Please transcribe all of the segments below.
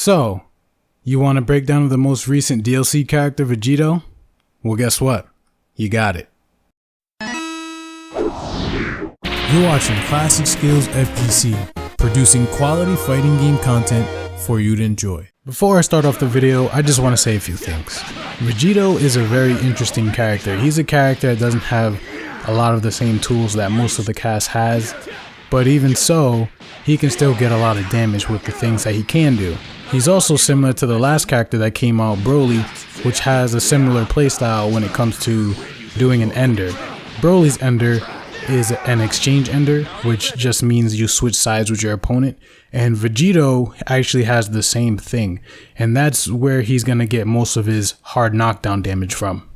So, you want a breakdown of the most recent DLC character, Vegito? Well, guess what? You got it. You're watching KlasiqueSkillzFGC, producing quality fighting game content for you to enjoy. Before I start off the video, I just want to say a few things. Vegito is a very interesting character. He's a character that doesn't have a lot of the same tools that most of the cast has, but even so, he can still get a lot of damage with the things that he can do. He's also similar to the last character that came out, Broly, which has a similar playstyle when it comes to doing an ender. Broly's ender is an exchange ender, which just means you switch sides with your opponent, and Vegito actually has the same thing, and that's where he's gonna get most of his hard knockdown damage from.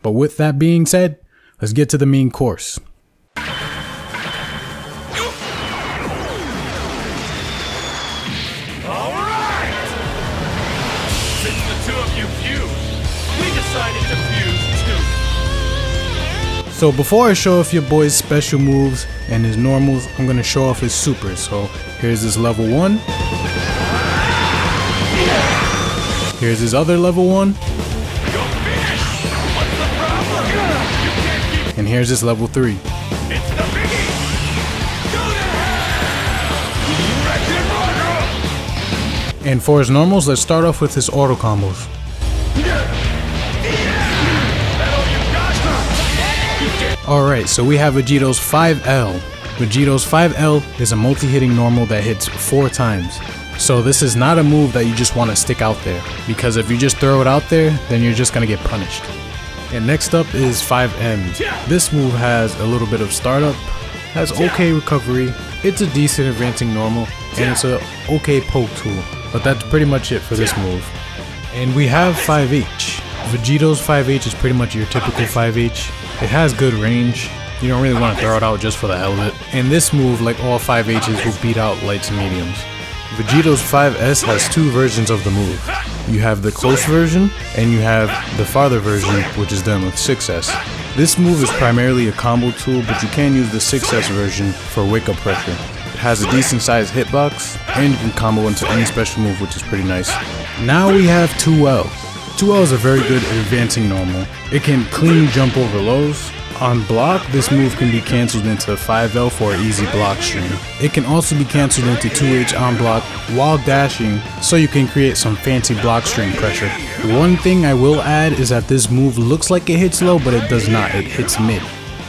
But with that being said, let's get to the main course. So before I show off your boy's special moves and his normals, I'm going to show off his supers. So here's his level 1. Here's his other level 1. And here's his level 3. And for his normals, let's start off with his auto combos. Alright, so we have Vegito's 5L. Vegito's 5L is a multi-hitting normal that hits 4 times. So this is not a move that you just want to stick out there, because if you just throw it out there, then you're just going to get punished. And next up is 5M. This move has a little bit of startup, has okay recovery, it's a decent advancing normal, and it's a okay poke tool. But that's pretty much it for this move. And we have 5H. Vegito's 5H is pretty much your typical 5H. It has good range. You don't really want to throw it out just for the hell of it. And this move, like all 5Hs, will beat out lights and mediums. Vegito's 5S has 2 versions of the move. You have the close version, and you have the farther version, which is done with 6S. This move is primarily a combo tool, but you can use the 6S version for wake-up pressure. It has a decent sized hitbox, and you can combo into any special move, which is pretty nice. Now we have 2L. 2L is a very good advancing normal. It can clean jump over lows. On block, this move can be cancelled into 5L for an easy block string. It can also be cancelled into 2H on block while dashing, so you can create some fancy block string pressure. One thing I will add is that this move looks like it hits low, but it does not, it hits mid.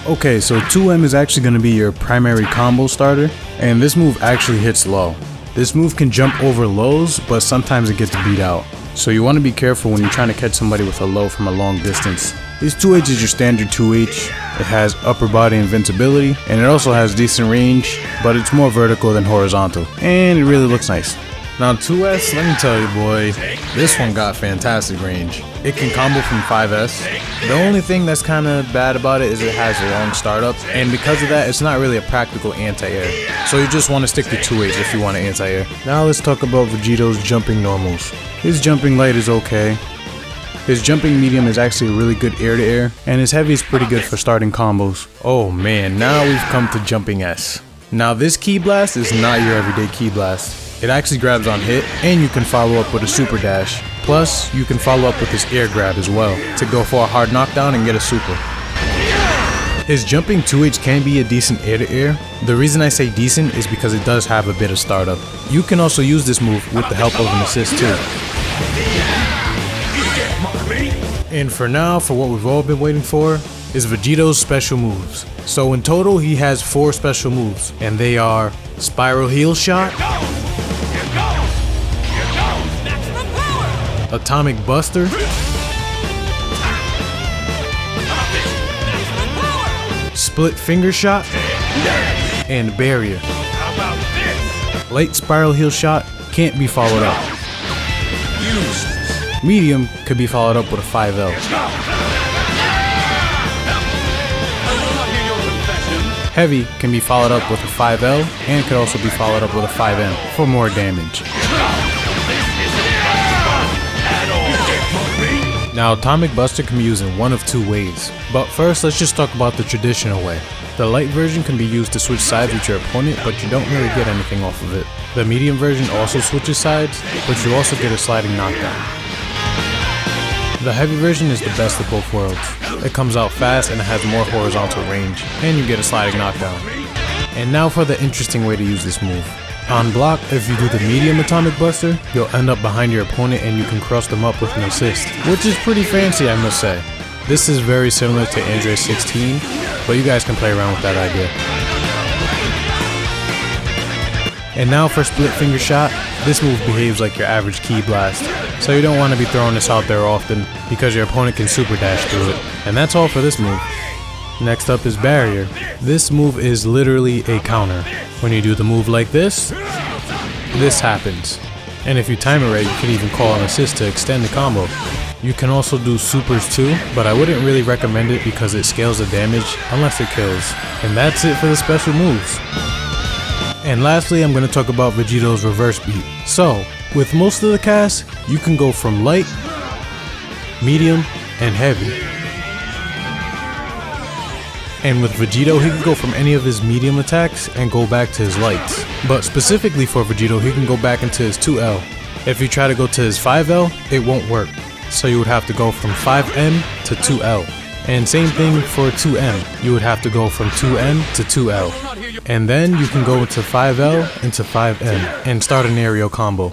Okay, so 2M is actually going to be your primary combo starter, and this move actually hits low. This move can jump over lows, but sometimes it gets beat out. So you want to be careful when you're trying to catch somebody with a low from a long distance. This 2H is your standard 2H. It has upper body invincibility, and it also has decent range, but it's more vertical than horizontal, and it really looks nice. Now 2S, let me tell you boy, this one got fantastic range. It can combo from 5S. The only thing that's kind of bad about it is it has a long startup, and because of that, it's not really a practical anti-air. So you just want to stick to 2H if you want to anti-air. Now let's talk about Vegito's jumping normals. His jumping light is okay. His jumping medium is actually a really good air-to-air, and his heavy is pretty good for starting combos. Oh man, now we've come to jumping S. Now this key blast is not your everyday key blast. It actually grabs on hit, and you can follow up with a super dash. Plus, you can follow up with his air grab as well, to go for a hard knockdown and get a super. His jumping 2H can be a decent air-to-air. The reason I say decent is because it does have a bit of startup. You can also use this move with the help of an assist too. And for now, for what we've all been waiting for, is Vegito's special moves. So in total, he has 4 special moves, and they are Spiral Heel Shot, Atomic Buster, Split Finger Shot, and Barrier. Light Spiral Heel Shot can't be followed up. Medium could be followed up with a 5L. Heavy can be followed up with a 5L and could also be followed up with a 5M for more damage. Now Atomic Buster can be used in one of 2 ways, but first let's just talk about the traditional way. The light version can be used to switch sides with your opponent, but you don't really get anything off of it. The medium version also switches sides, but you also get a sliding knockdown. The heavy version is the best of both worlds. It comes out fast and it has more horizontal range, and you get a sliding knockdown. And now for the interesting way to use this move. On block, if you do the medium atomic buster, you'll end up behind your opponent and you can cross them up with an assist, which is pretty fancy, I must say. This is very similar to Android 16, but you guys can play around with that idea. And now for split finger shot, this move behaves like your average ki blast, so you don't want to be throwing this out there often because your opponent can super dash through it. And that's all for this move. Next up is barrier. This move is literally a counter. When you do the move like this happens. And if you time it right, you can even call an assist to extend the combo. You can also do supers too, but I wouldn't really recommend it because it scales the damage unless it kills. And that's it for the special moves. And lastly, I'm going to talk about Vegito's reverse beat. So, with most of the cast, you can go from light, medium, and heavy. And with Vegito, he can go from any of his medium attacks and go back to his lights. But specifically for Vegito, he can go back into his 2L. If you try to go to his 5L, it won't work. So you would have to go from 5M to 2L. And same thing for 2M. You would have to go from 2M to 2L. And then you can go into 5L into 5M and start an aerial combo.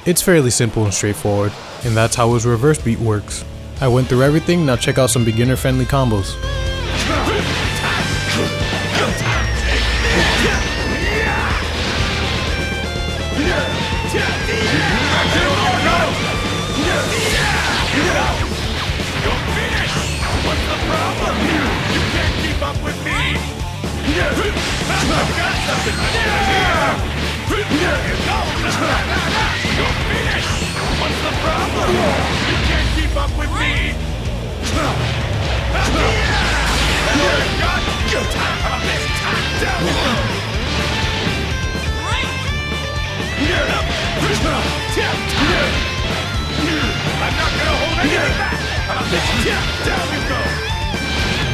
It's fairly simple and straightforward, and that's how his reverse beat works. I went through everything, now check out some beginner friendly combos.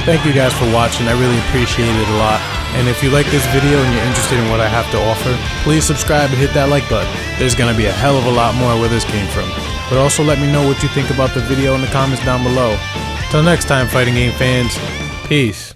Thank you guys for watching, I really appreciate it a lot. And if you like this video and you're interested in what I have to offer, please subscribe and hit that like button. There's gonna be a hell of a lot more where this came from. But also let me know what you think about the video in the comments down below. Till next time, fighting game fans, peace.